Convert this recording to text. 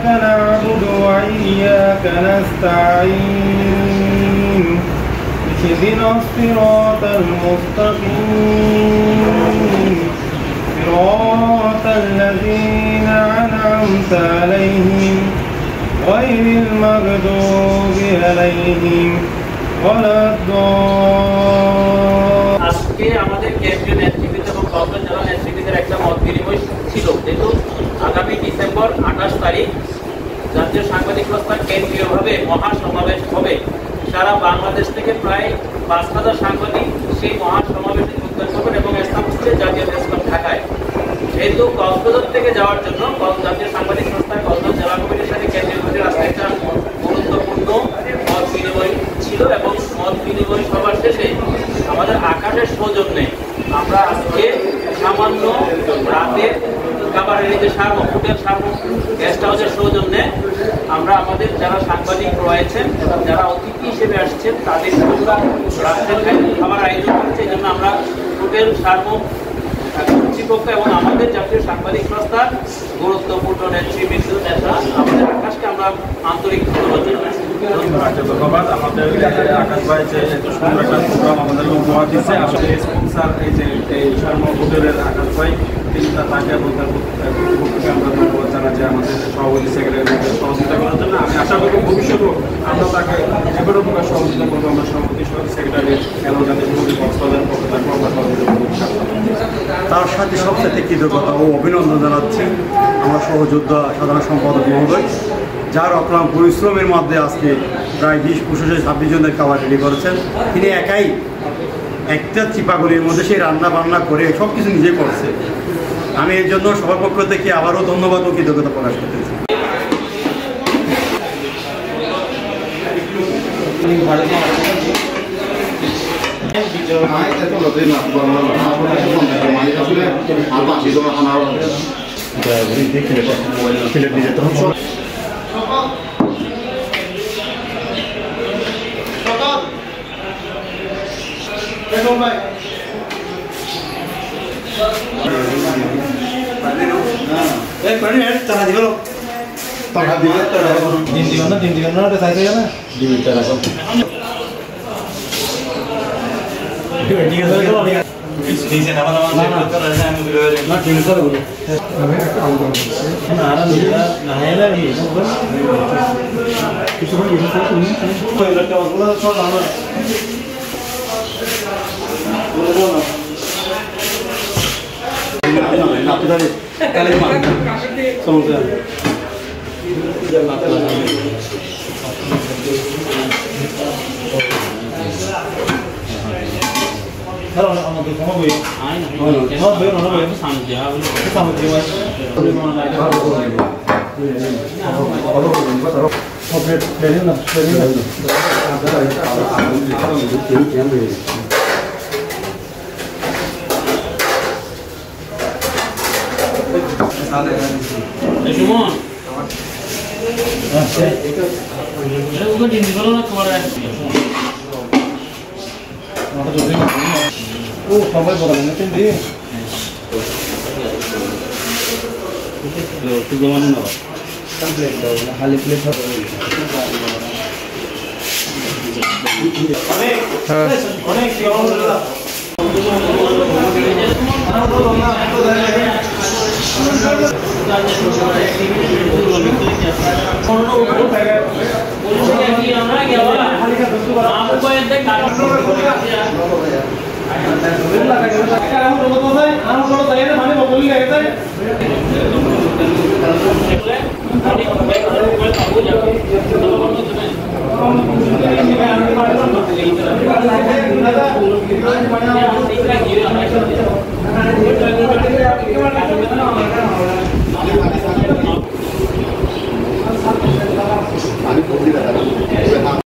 نعبد وإياك نستعين اهدنا الصراط المستقيم صراط الذين أنعمت عليهم غير المغضوب عليهم ولا الضالين। আজকে আমাদের কেন্দ্রীয় নেতৃবৃন্দ এবং কর্মী জেলা নেতৃবৃন্দের একটা মত বিনিময় ছিল, যেহেতু আগামী ডিসেম্বর 28 তারিখ জাতীয় সাংবাদিক সংস্থার কেন্দ্রীয়ভাবে মহাসমাবেশ হবে। সারা বাংলাদেশ থেকে প্রায় 5000 সাংবাদিক সেই মহাসমাবেশে যোগদান করবেন এবং স্থান হচ্ছে জাতীয় প্রেসক্লাব ঢাকায়। যেহেতু কক্সবাজার থেকে যাওয়ার জন্য জাতীয় সাংবাদিক সংস্থা কক্সবাজার জেলা কমিটির সাথে কেন্দ্রীয় কমিটির আজকে একটা গুরুত্বপূর্ণ মত বিনিময় ছিল এবং মত বিনিময় সবার শেষে আমাদের আকাশের সৌজন্যে আমরা আজকে সামান্য রাতে খাবারের এই যে হোটেল গেস্ট হাউসের সৌজন্যে আমরা আমাদের যারা সাংবাদিক রয়েছেন এবং যারা অতিথি হিসেবে আসছেন তাদের রাত্রের খাবার আয়োজন করছে। এই জন্য আমরা হোটেল কর্তৃপক্ষ এবং আমাদের জাতীয় সাংবাদিক সংস্থার গুরুত্বপূর্ণ নেতৃবৃন্দ নেতা আমাদের আকাশকে আমরা আন্তরিক ধন্যবাদ জানাচ্ছি। ধন্যবাদ। আমাদের আকাশ ভাই যে এত সুন্দর একটা প্রোগ্রাম আমাদের উপহার দিচ্ছে, আসলে স্পন্সার এই যে এই শর্মা হোটেলের আকাশ ভাই, তিনি তাকে এবং তার কর্তৃপক্ষকে আমরা ধন্যবাদ জানাচ্ছি আমাদের সভাপতি সেক্রেটারিকে সহযোগিতা করার জন্য। আমি আশা করি ভবিষ্যতেও আমরা তাকে যে কোনো প্রকার সহযোগিতা করবো। আমরা সভাপতি সেক্রেটারি এলাকাদের কক্সবাজার পক্ষ থাকবো, আমরা সহযোগিতা করবো। তার সাথে সবচেয়ে কৃতজ্ঞতা ও অভিনন্দন জানাচ্ছি আমার সহযোদ্ধা সাধারণ সম্পাদক মহোদয়, যার অক্লান্ত পরিশ্রমের মধ্যে আজকে প্রায় 20-25-26 জনের খাবার রেডি করেছেন। তিনি একাই একটা চিপাগুলির মধ্যে সেই রান্না বান্না করে সব কিছু নিজে করছে। আমি এর জন্য সবার পক্ষ থেকে আবারও ধন্যবাদ ও কৃতজ্ঞতা প্রকাশ করতেছি। আমরা